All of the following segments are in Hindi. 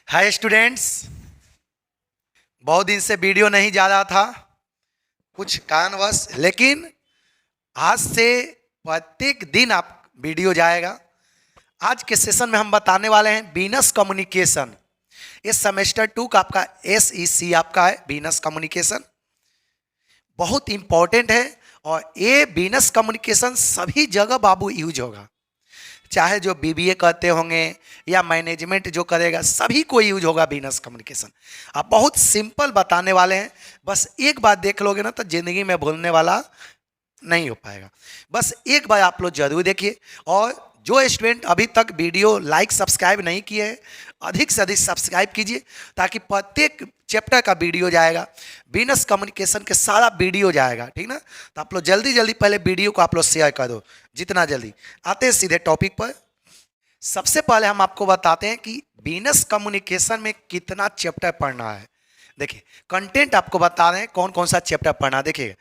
Hi students. बहुत दिन से वीडियो नहीं जा रहा था, कुछ कारणवश, लेकिन आज से प्रत्येक दिन आप वीडियो जाएगा। आज के सेशन में हम बताने वाले हैं बीनस कम्युनिकेशन। इस सेमेस्टर 2 का आपका SEC आपका है बीनस कम्युनिकेशन, बहुत इंपॉर्टेंट है। और ये बीनस कम्युनिकेशन सभी जगह बाबू यूज होगा, चाहे जो BBA करते होंगे या मैनेजमेंट जो करेगा, सभी को यूज होगा बीनस कम्युनिकेशन। आप बहुत सिंपल बताने वाले हैं, बस एक बार देख लोगे ना तो जिंदगी में भूलने वाला नहीं हो पाएगा। बस एक बार आप लोग जरूर देखिए। और जो स्टूडेंट अभी तक वीडियो लाइक सब्सक्राइब नहीं किए हैं, अधिक से अधिक सब्सक्राइब कीजिए, ताकि प्रत्येक चैप्टर का वीडियो जाएगा, बीनस कम्युनिकेशन के सारा वीडियो जाएगा, ठीक ना। तो आप लोग जल्दी जल्दी पहले वीडियो को आप लोग शेयर कर दो जितना जल्दी। आते हैं सीधे टॉपिक पर। सबसे पहले हम आपको बताते हैं कि बीनस कम्युनिकेशन में कितना चैप्टर पढ़ना है। देखिए, कंटेंट आपको बता रहे हैं कौन कौन सा चैप्टर पढ़ना है। देखिए,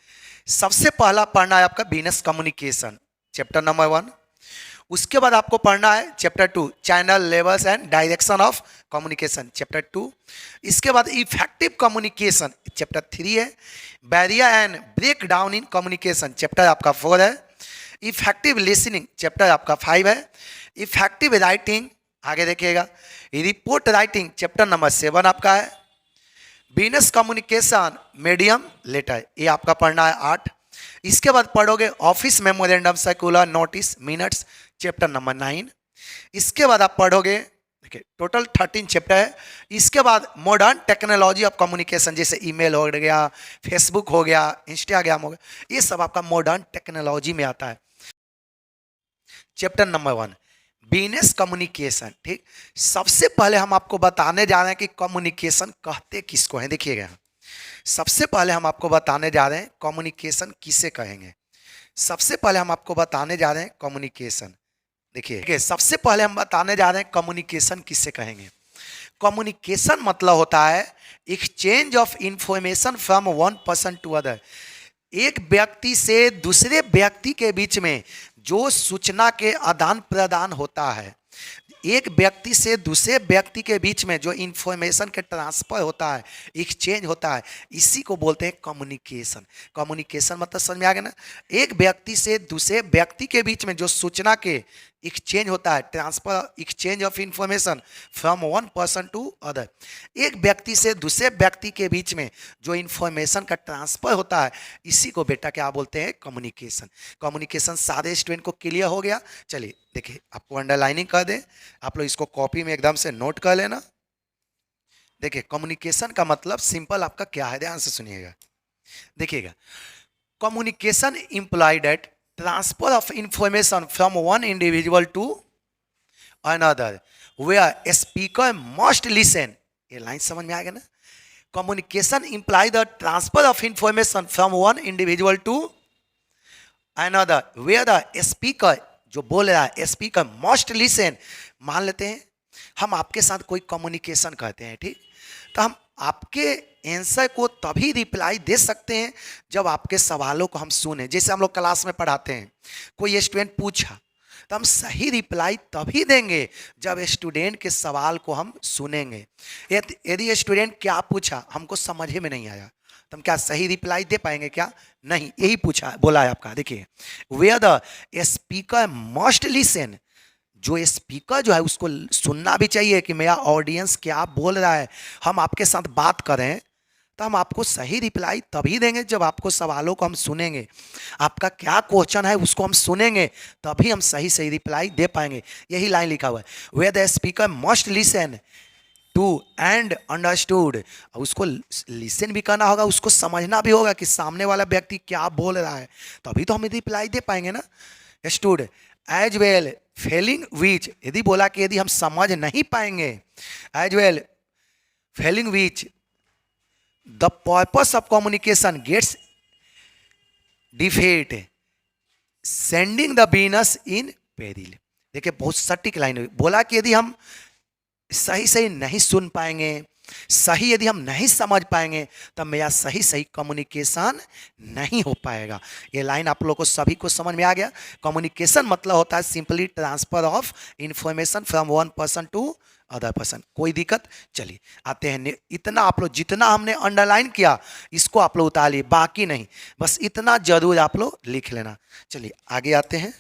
सबसे पहला पढ़ना है आपका बीनस कम्युनिकेशन चैप्टर नंबर 1। उसके बाद आपको पढ़ना है chapter 2 channel levels and direction of communication chapter 2। इसके बाद इफेक्टिव कम्युनिकेशन चैप्टर 3 है। Barrier and break down in communication chapter आपका 4 है। इफेक्टिव लिसनिंग चैप्टर आपका 5 है। इफेक्टिव राइटिंग आगे देखिएगा। रिपोर्ट राइटिंग चैप्टर नंबर 7 आपका है। बीनस कम्युनिकेशन मीडियम लेटर ये आपका पढ़ना है 8। इसके बाद पढ़ोगे office memorandum circular notice minutes chapter number 9। इसके बाद आप पढ़ोगे, देखिए टोटल 13 चैप्टर है। इसके बाद मॉडर्न टेक्नोलॉजी ऑफ कम्युनिकेशन, जैसे ईमेल हो गया, फेसबुक हो गया, इंस्टाग्राम हो गया, ये सब आपका मॉडर्न टेक्नोलॉजी में आता है। चैप्टर नंबर 1 बीनस कम्युनिकेशन, ठीक। सबसे पहले हम आपको बताने जा रहे हैं कि कम्युनिकेशन कहते किसको हैं। देखिएगा, सबसे पहले हम आपको बताने जा रहे हैं कम्युनिकेशन किसे कहेंगे। सबसे पहले हम आपको बताने जा रहे हैं कम्युनिकेशन। देखिए, सबसे पहले हम बताने जा रहे हैं कम्युनिकेशन किसे कहेंगे। कम्युनिकेशन मतलब होता है exchange of information from one person to other. एक व्यक्ति से दूसरे व्यक्ति के बीच में जो सूचना के आदान प्रदान होता है, एक व्यक्ति से दूसरे व्यक्ति के बीच में जो इंफॉर्मेशन के ट्रांसफर होता है, एक्सचेंज होता है, इसी को बोलते हैं कम्युनिकेशन। कम्युनिकेशन मतलब समझ में आ गया ना, एक व्यक्ति से दूसरे व्यक्ति के बीच में जो सूचना के एक्सचेंज होता है, transfer exchange of information from one person to other. एक व्यक्ति से दूसरे व्यक्ति के बीच में जो इंफॉर्मेशन का ट्रांसफर होता है, इसी को बेटा क्या बोलते हैं, कम्युनिकेशन। कम्युनिकेशन सारे स्टूडेंट को क्लियर हो गया। चलिए देखिए, आपको अंडरलाइनिंग कर दें, आप लोग इसको कॉपी में एकदम से नोट कर लेना। देखिए, कम्युनिकेशन का मतलब सिंपल आपका क्या है, ध्यान से सुनिएगा। देखिएगा, communication imply that transfer of information from one individual to another where a speaker must listen. ये लाइन समझ में आ गया ना। Communication imply the transfer of information from one individual to another where the speaker, जो बोल रहा है, स्पीकर मस्ट लिसन। मान लेते हैं हम आपके साथ कोई कम्युनिकेशन करते हैं, ठीक। तो हम आपके आंसर को तभी रिप्लाई दे सकते हैं जब आपके सवालों को हम सुने। जैसे हम लोग क्लास में पढ़ाते हैं, कोई स्टूडेंट पूछा तो हम सही रिप्लाई तभी देंगे जब स्टूडेंट के सवाल को हम सुनेंगे। यदि स्टूडेंट क्या पूछा हमको समझ में नहीं आया तो हम क्या सही रिप्लाई दे पाएंगे, क्या नहीं। यही पूछा बोला है आपका। देखिए, where the speaker must listen, जो स्पीकर जो है उसको सुनना भी चाहिए कि मेरा ऑडियंस क्या बोल रहा है। हम आपके साथ बात करें तो हम आपको सही रिप्लाई तभी देंगे जब आपको सवालों को हम सुनेंगे, आपका क्या क्वेश्चन है उसको हम सुनेंगे, तभी हम सही सही रिप्लाई दे पाएंगे। यही लाइन लिखा हुआ है, where the speaker must listen to and understood. उसको लिसन भी करना होगा, उसको समझना भी होगा कि सामने वाला व्यक्ति क्या बोल रहा है, तभी तो हम रिप्लाई दे पाएंगे ना। Stood as well failing which, यदि बोला कि यदि हम समझ नहीं पाएंगे, as well failing which the purpose of communication gets defeat sending the business in peril. देखिए, बहुत सटीक लाइन है। बोला कि यदि हम सही सही नहीं सुन पाएंगे, सही यदि हम नहीं समझ पाएंगे तब मेरा सही सही कम्युनिकेशन नहीं हो पाएगा। ये लाइन आप लोगों को सभी को समझ में आ गया। कम्युनिकेशन मतलब होता है simply transfer of information from one person to other person. कोई दिक्कत? चलिए आते हैं। इतना आप लोग जितना हमने अंडरलाइन किया इसको आप लोग उतार लिए, बाकी नहीं, बस इतना जरूर आप लोग लिख लेना। चलिए आगे आते हैं।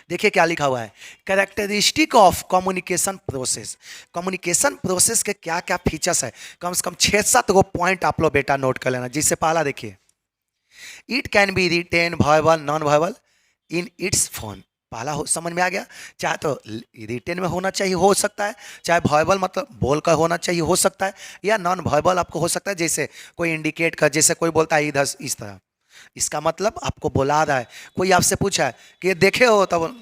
देखिए क्या लिखा हुआ है, characteristic of communication process. Communication process के क्या क्या फीचर्स है, कम से कम 6-7 गो पॉइंट आप लोग बेटा नोट कर लेना। जिससे पहला देखिए, it can be written verbal non verbal in its form. पहला हो समझ में आ गया। चाहे तो रिटेन में होना चाहिए, हो सकता है, चाहे वर्बल मतलब बोल कर होना चाहिए, हो सकता है, या नॉन वर्बल आपको हो सकता है, जैसे कोई इंडिकेट कर, जैसे कोई बोलता है इधर इस तरह, इसका मतलब आपको बुला रहा है। कोई आपसे पूछा है कि देखे हो, तब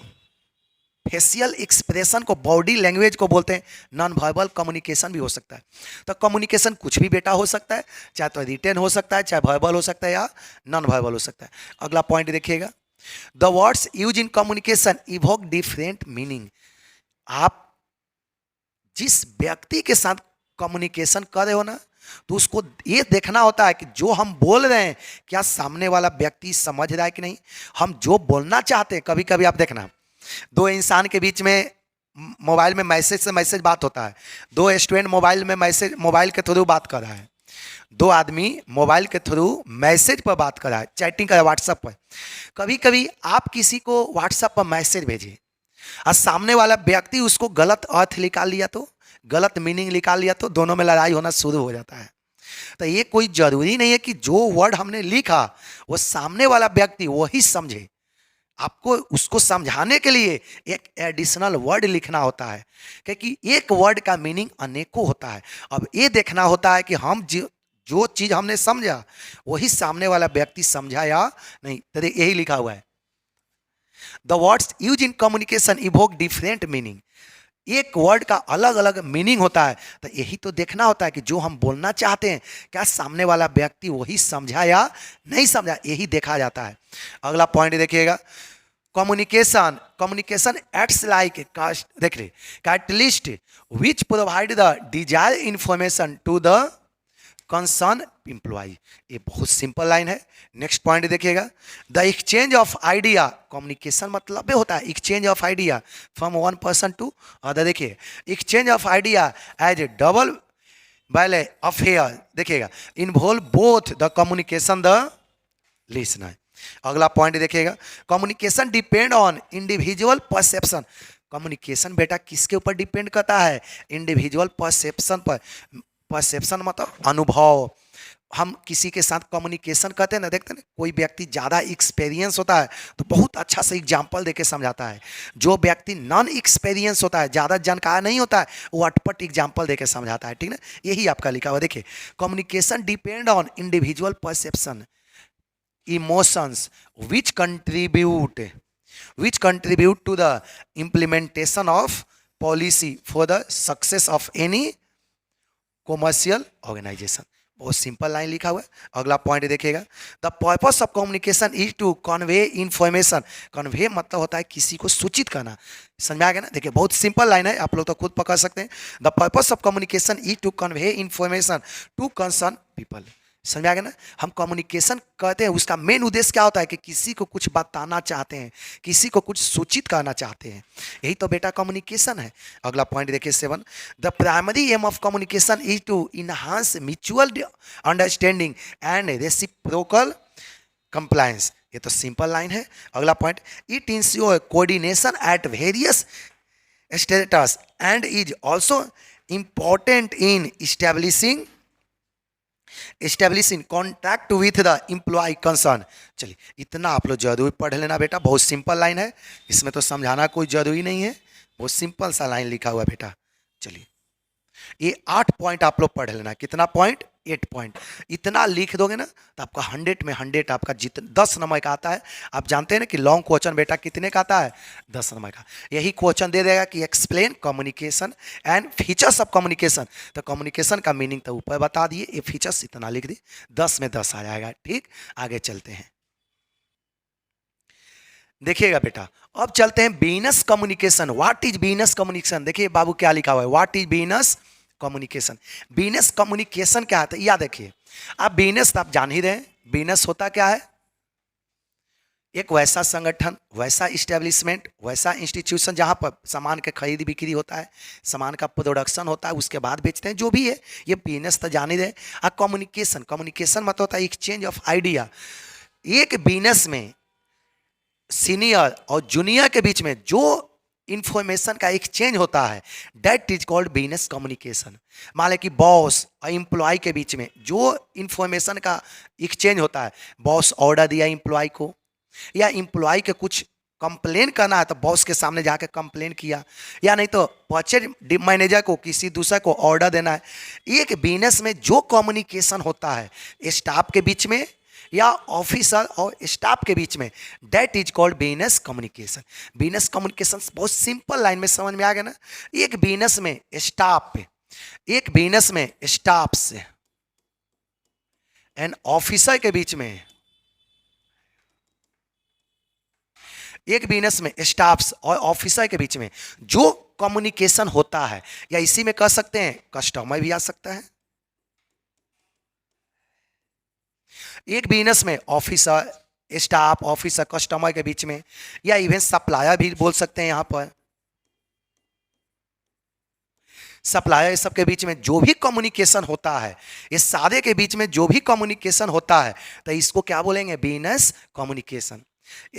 फेशियल एक्सप्रेशन को, बॉडी लैंग्वेज को बोलते हैं नॉन वर्बल कम्युनिकेशन भी हो सकता है। तो कम्युनिकेशन कुछ भी बेटा हो सकता है, चाहे तो रिटेन हो सकता है, चाहे वर्बल हो सकता है, या नॉन वर्बल हो सकता है। अगला पॉइंट देखिएगा, the words use in communication evoke different meaning. आप जिस व्यक्ति के साथ कम्युनिकेशन कर रहे हो ना, तो उसको ये देखना होता है कि जो हम बोल रहे हैं क्या सामने वाला व्यक्ति समझ रहा है कि नहीं। हम जो बोलना चाहते हैं, कभी कभी आप देखना, दो इंसान के बीच में मोबाइल में मैसेज से मैसेज बात होता है, दो स्टूडेंट मोबाइल में मैसेज, मोबाइल के थ्रू बात कर रहा है, दो आदमी मोबाइल के थ्रू मैसेज पर बात कर रहा है, चैटिंग कर रहा है व्हाट्सएप पर। कभी कभी आप किसी को व्हाट्सएप पर मैसेज भेजिए और सामने वाला व्यक्ति उसको गलत अर्थ निकाल लिया, तो गलत मीनिंग निकाल लिया, तो दोनों में लड़ाई होना शुरू हो जाता है। तो ये कोई जरूरी नहीं है कि जो वर्ड हमने लिखा वो सामने वाला व्यक्ति वही समझे। आपको उसको समझाने के लिए एक एडिशनल वर्ड लिखना होता है, क्योंकि एक वर्ड का मीनिंग अनेकों होता है। अब ये देखना होता है कि हम जो चीज हमने समझा वही सामने वाला व्यक्ति समझा या नहीं। तो यही लिखा हुआ है, the words use in communication evoke different meaning. एक वर्ड का अलग अलग मीनिंग होता है, तो यही तो देखना होता है कि जो हम बोलना चाहते हैं क्या सामने वाला व्यक्ति वही समझा या नहीं समझा, यही देखा जाता है। अगला पॉइंट देखिएगा, कम्युनिकेशन कम्युनिकेशन एक्ट्स लाइक देख रहे catalyst which provide the desire information to the concern employ. ये बहुत सिंपल लाइन है। नेक्स्ट पॉइंट देखिएगा, the exchange of idea. Communication मतलब होता है exchange of idea from one person to other. देखिए exchange of idea as a double ballet affair, देखिएगा involve both the communication the listener. अगला पॉइंट देखिएगा, communication depend on individual perception. Communication बेटा किसके ऊपर डिपेंड करता है, इंडिविजुअल परसेप्शन पर। परसेप्शन मतलब अनुभव। हम किसी के साथ कम्युनिकेशन करते हैं ना, देखते हैं ना, कोई व्यक्ति ज़्यादा एक्सपीरियंस होता है तो बहुत अच्छा से एग्जाम्पल देके समझाता है। जो व्यक्ति नॉन एक्सपीरियंस होता है, ज़्यादा जानकार नहीं होता है, वो अटपट एग्जाम्पल देके समझाता है, ठीक ना। यही आपका लिखा हुआ देखिए, communication depend on individual perception emotions which contribute to the implementation of policy for the success of any commercial organization। बहुत सिंपल लाइन लिखा हुआ है। अगला पॉइंट देखिएगा, the purpose of communication is to convey information. Convey मतलब होता है किसी को सूचित करना। समझ में आ गया ना। देखिए बहुत सिंपल लाइन है, आप लोग तो खुद पकड़ सकते हैं। The purpose of communication is to convey information to concern people. समझ आ गया ना। हम कम्युनिकेशन करते हैं, उसका मेन उद्देश्य क्या होता है कि किसी को कुछ बताना चाहते हैं, किसी को कुछ सूचित करना चाहते हैं, यही तो बेटा कम्युनिकेशन है। अगला पॉइंट देखिए 7, the primary aim of communication is to enhance mutual understanding and reciprocal compliance. ये तो सिंपल लाइन है। अगला point, it ensure coordination at various status and is also important in establishing contact with the employee concern. चलिए इतना आप लोग जरूर पढ़ लेना बेटा, बहुत सिंपल लाइन है, इसमें तो समझाना कोई जरूरी नहीं है, बहुत सिंपल सा लाइन लिखा हुआ बेटा। चलिए ये 8 पॉइंट आप लोग पढ़ लेना। कितना पॉइंट? 8 पॉइंट। इतना लिख दोगे ना तो आपका 100 में 100 आपका जितना 10 नंबर का आता है। आप जानते हैं ना कि लॉन्ग क्वेश्चन बेटा कितने का आता है? 10 नंबर का। यही क्वेश्चन दे देगा कि explain communication and features of communication. तो कम्युनिकेशन का मीनिंग तो ऊपर बता दिए, ये फीचर्स इतना लिख दी, 10 में 10 आ जाएगा। ठीक, आगे चलते हैं। देखिएगा बेटा, अब चलते हैं business communication. What is business communication? देखिए बाबू क्या लिखा हुआ है, what is business communication. Business communication क्या है, याद रखिए आप, बिजनेस आप जान ही रहे हैं, बिजनेस होता क्या है, एक वैसा संगठन, वैसा इस्टेब्लिशमेंट, वैसा इंस्टीट्यूशन जहाँ पर सामान का खरीद बिक्री होता है, सामान का प्रोडक्शन होता है, उसके बाद बेचते हैं, जो भी है ये बिजनेस तो जान ही रहे। कम्युनिकेशन, कम्युनिकेशन मतलब होता है एक्सचेंज ऑफ आइडिया। एक बिजनेस में सीनियर और जूनियर के बीच में जो इंफॉर्मेशन का एक्सचेंज होता है, that is called business communication. मान लें कि बॉस और एम्प्लॉय के बीच में जो इंफॉर्मेशन का एक्सचेंज होता है, बॉस ऑर्डर दिया एम्प्लॉय को, या एम्प्लॉय के कुछ कंप्लेन करना है तो बॉस के सामने जाकर कंप्लेन किया, या नहीं तो परचेज मैनेजर को किसी दूसरे को ऑर्डर देना है। एक बिजनेस में जो कम्युनिकेशन होता है स्टाफ के बीच में या ऑफिसर और स्टाफ के बीच में, that is called business communication. Business communication बहुत सिंपल लाइन में समझ में आ गया ना। एक बिजनेस में स्टाफ, एक बिजनेस में स्टाफ से एंड ऑफिसर के बीच में, एक बिजनेस में स्टाफ्स और ऑफिसर के बीच में जो कम्युनिकेशन होता है, या इसी में कह सकते हैं कस्टमर भी आ सकता है। एक बिजनेस में ऑफिसर, स्टाफ, ऑफिसर, कस्टमर के बीच में, या इवन सप्लायर भी बोल सकते हैं। यहां पर सप्लायर, इस सब के बीच में जो भी कम्युनिकेशन होता है, इस सारे के बीच में जो भी कम्युनिकेशन होता है, तो इसको क्या बोलेंगे, बिजनेस कम्युनिकेशन।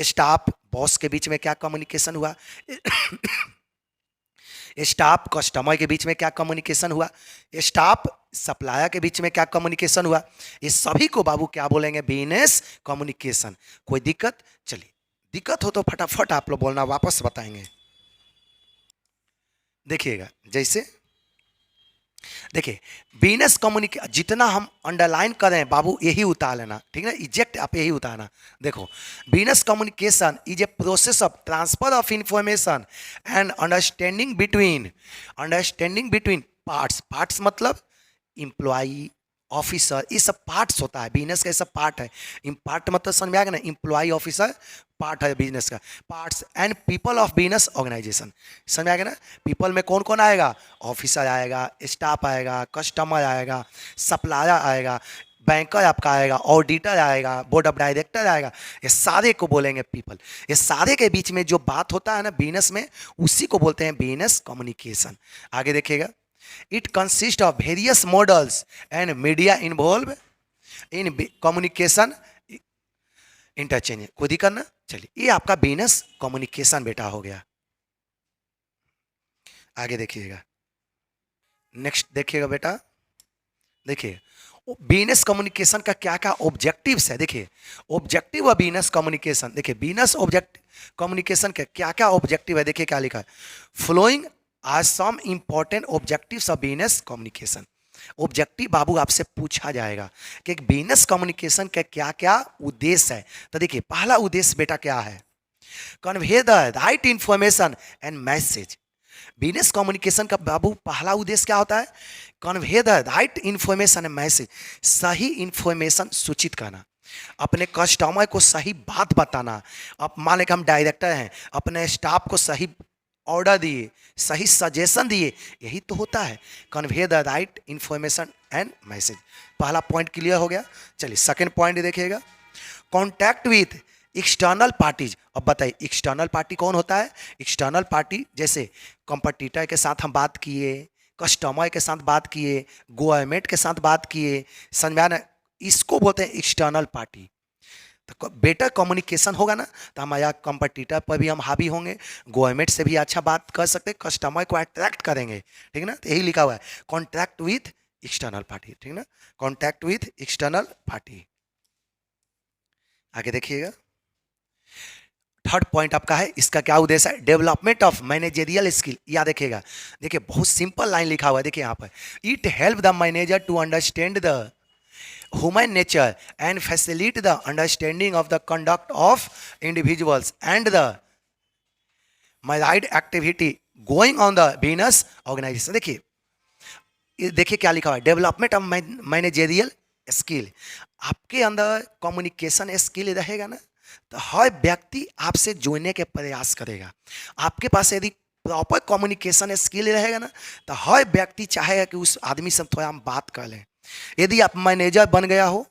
स्टाफ बॉस के बीच में क्या कम्युनिकेशन हुआ, स्टाफ कस्टमर के बीच में क्या कम्युनिकेशन हुआ, स्टाफ सप्लायर के बीच में क्या कम्युनिकेशन हुआ, इस सभी को बाबू क्या बोलेंगे, बिजनेस कम्युनिकेशन। कोई दिक्कत? चलिए, दिक्कत हो तो फटाफट आप लोग बोलना, वापस बताएंगे। देखिएगा, जैसे देखिए बिजनेस कम्युनिकेशन जितना हम अंडरलाइन करें बाबू यही उतार लेना, ठीक है ना, इजेक्ट आप यही उतारना। देखो, business communication is a process of transfer of information and understanding between parts. Parts मतलब इंप्लॉई, ऑफिसर, ये सब पार्ट्स होता है बिजनेस का, ये सब पार्ट है। पार्ट मतलब समझ में आ गया ना, इंप्लॉई, ऑफिसर, पार्ट है बिजनेस का। Parts and people of business organisation, समझ में आ गया ना। पीपल में कौन कौन आएगा, ऑफिसर आएगा, स्टाफ आएगा, कस्टमर आएगा, सप्लायर आएगा, बैंकर आपका आएगा, ऑडिटर आएगा, बोर्ड ऑफ डायरेक्टर आएगा, ये सारे को बोलेंगे पीपल। ये सारे के बीच में जो बात होता है ना बिजनेस में, उसी को बोलते हैं बिजनेस कम्युनिकेशन। आगे देखिएगा, it consists of various models and media involved in communication interchange। खुद ही करना। चलिए, ये आपका बिजनेस कम्युनिकेशन बेटा हो गया। आगे देखिएगा, नेक्स्ट देखिएगा बेटा, देखिए बिजनेस कम्युनिकेशन का क्या क्या ऑब्जेक्टिव्स है। देखिए ऑब्जेक्टिव ऑफ बिजनेस कम्युनिकेशन, देखिए बिजनेस ऑब्जेक्ट कम्युनिकेशन के क्या क्या ऑब्जेक्टिव है। देखिए क्या लिखा है, flowing are some important objectives of business communication. Objective बाबू आपसे पूछा जाएगा कि एक बिजनेस कम्युनिकेशन का क्या क्या उद्देश्य है। तो देखिए पहला उद्देश्य बेटा क्या है, convey the right information and message. Business communication का बाबू पहला उद्देश्य क्या होता है, convey the right information and message, सही इंफॉर्मेशन सूचित करना, अपने कस्टमर को सही बात बताना। अब मान लें कि हम डायरेक्टर हैं, अपने स्टाफ को सही ऑर्डर दिए, सही सजेशन दिए, यही तो होता है convey the right information and message. पहला पॉइंट क्लियर हो गया। चलिए सेकंड पॉइंट देखिएगा, कॉन्टैक्ट विथ एक्सटर्नल पार्टीज। अब बताइए एक्सटर्नल पार्टी कौन होता है। एक्सटर्नल पार्टी जैसे कंपटीटर के साथ हम बात किए, कस्टमर के साथ बात किए, गवर्नमेंट के साथ बात किए, समझाना, इसको बोलते हैं एक्सटर्नल पार्टी। तो बेटर कम्युनिकेशन होगा ना, तो हमारा कंपटीटर पर भी हम हावी होंगे, गवर्नमेंट से भी अच्छा बात कर सकते, कस्टमर को अट्रैक्ट करेंगे, ठीक है ना। तो यही लिखा हुआ है कॉन्टैक्ट विथ एक्सटर्नल पार्टी, ठीक है ना, कॉन्टैक्ट विथ एक्सटर्नल पार्टी। आगे देखिएगा, थर्ड पॉइंट आपका है, इसका क्या उद्देश्य है, डेवलपमेंट ऑफ मैनेजरियल स्किल। याद रखिएगा, देखिए बहुत सिंपल लाइन लिखा हुआ है, देखिए यहाँ पर, it help the manager to understand the human nature and facilitate the understanding of the conduct of individuals and the myriad activity going on the business organization। देखिए क्या लिखा हुआ है, डेवलपमेंट ऑफ मैनेजरियल स्किल। आपके अंदर कम्युनिकेशन स्किल रहेगा ना, तो हर व्यक्ति आपसे जुड़ने के प्रयास करेगा। आपके पास यदि प्रॉपर कम्युनिकेशन स्किल रहेगा ना, तो हर व्यक्ति चाहेगा कि उस आदमी से थोड़ा हम बात कर लें। यदि आप मैनेजर बन गया हो,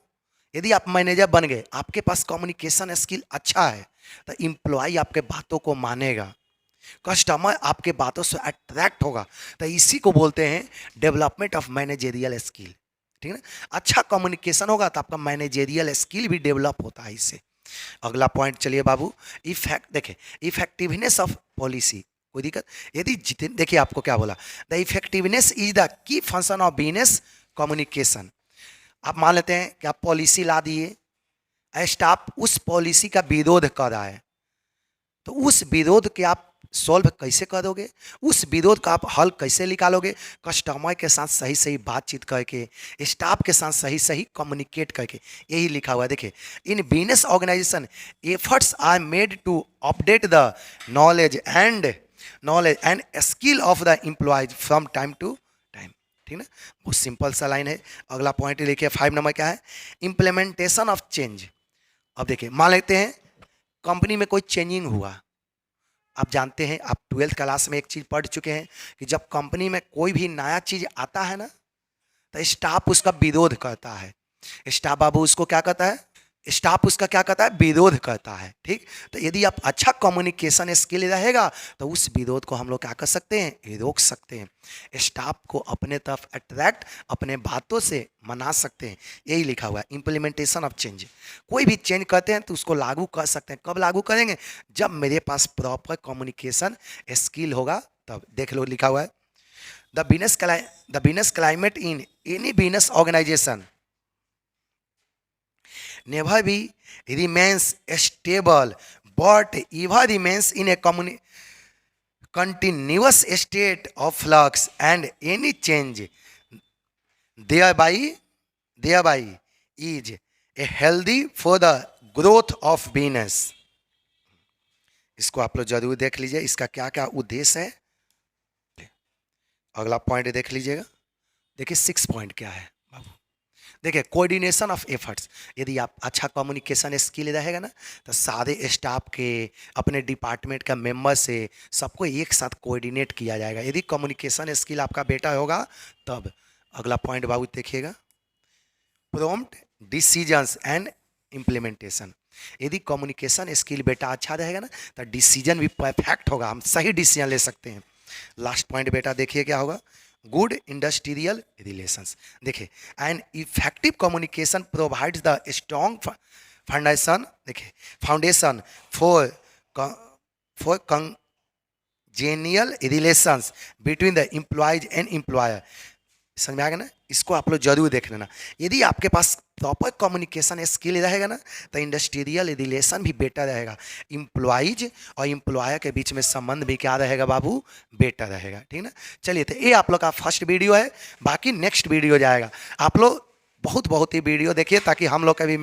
यदि आप मैनेजर बन गए, आपके पास कम्युनिकेशन स्किल अच्छा है, तो एम्प्लॉय आपके बातों को मानेगा, कस्टमर आपके बातों से अट्रैक्ट होगा। तो इसी को बोलते हैं डेवलपमेंट ऑफ मैनेजेरियल स्किल। ठीक है ना, अच्छा कम्युनिकेशन होगा तो आपका मैनेजेरियल स्किल भी डेवलप होता है इससे। अगला पॉइंट चलिए बाबू, देखिए इफेक्टिवनेस ऑफ पॉलिसी। कोई दिक्कत? यदि देखिए आपको क्या बोला, the effectiveness is the key function of business communication. आप मान लेते हैं कि आप पॉलिसी ला दिए, स्टाफ उस पॉलिसी का विरोध कर रहा है, तो उस विरोध के आप सॉल्व कैसे करोगे, उस विरोध का आप हल कैसे निकालोगे? कस्टमर के साथ सही सही बातचीत करके, स्टाफ के साथ सही सही कम्युनिकेट करके। यही लिखा हुआ है, देखिए in business organisation efforts are made to update the knowledge and skill of the employees from time to time. ठीक ना, बहुत सिंपल सा लाइन है। अगला पॉइंट लिखिए 5 नंबर क्या है, इम्प्लीमेंटेशन ऑफ चेंज। अब देखिए मान लेते हैं कंपनी में कोई चेंजिंग हुआ। आप जानते हैं, आप 12th क्लास में एक चीज़ पढ़ चुके हैं कि जब कंपनी में कोई भी नया चीज़ आता है ना, तो स्टाफ उसका विरोध करता है। स्टाफ बाबू उसको क्या कहता है? स्टाफ उसका क्या कहता है? विरोध करता है। ठीक, तो यदि आप अच्छा कम्युनिकेशन स्किल रहेगा तो उस विरोध को हम लोग क्या कर सकते हैं? रोक सकते हैं। स्टाफ को अपने तरफ अट्रैक्ट, अपने बातों से मना सकते हैं। यही लिखा हुआ है इम्प्लीमेंटेशन ऑफ चेंज। कोई भी चेंज करते हैं तो उसको लागू कर सकते हैं। कब लागू करेंगे? जब मेरे पास प्रॉपर कम्युनिकेशन स्किल होगा तब। देख लो लिखा हुआ है, the business climate in any business organisation never be remains stable but ever remains in a continuous state of flux, and any change thereby is a healthy for the growth of business। इसको आप लोग जरूर देख लीजिए, इसका क्या क्या उद्देश्य है। अगला पॉइंट देख लीजिएगा, देखिए 6 पॉइंट क्या है बाबू। देखिए कोऑर्डिनेशन ऑफ एफर्ट्स। यदि आप अच्छा कम्युनिकेशन स्किल रहेगा ना, तो सारे स्टाफ के, अपने डिपार्टमेंट का मेंबर से सबको एक साथ कोऑर्डिनेट किया जाएगा। यदि कम्युनिकेशन स्किल आपका बेटा होगा तब। अगला पॉइंट बाबू देखिएगा, प्रॉम्प्ट डिसीजंस एंड इम्प्लीमेंटेशन। यदि कम्युनिकेशन स्किल बेटा अच्छा रहेगा ना, तो डिसीजन भी परफेक्ट होगा, हम सही डिसीजन ले सकते हैं। लास्ट पॉइंट बेटा देखिए क्या होगा, गुड इंडस्ट्रियल रिलेशंस। देखिए and effective communication provides the strong foundation, देखिए foundation for congenial relations between the employees and employer. समझ में आ गया ना, इसको आप लोग जरूर देख लेना। यदि आपके पास प्रॉपर कम्युनिकेशन स्किल रहेगा ना, तो इंडस्ट्रियल रिलेशन भी बेटर रहेगा। एम्प्लॉयज और एम्प्लॉयर के बीच में संबंध भी क्या रहेगा बाबू? बेटर रहेगा। ठीक ना, चलिए तो ये आप लोग का फर्स्ट वीडियो है, बाकी नेक्स्ट वीडियो जाएगा। आप लोग बहुत ही वीडियो देखिए ताकि हम लोग का भी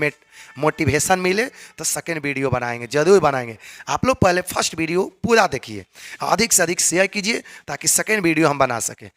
मोटिवेशन मिले, तो सेकेंड वीडियो बनाएंगे, जरूर बनाएंगे। आप लोग पहले फर्स्ट वीडियो पूरा देखिए, अधिक से अधिक शेयर कीजिए ताकि सेकेंड वीडियो हम बना सकें।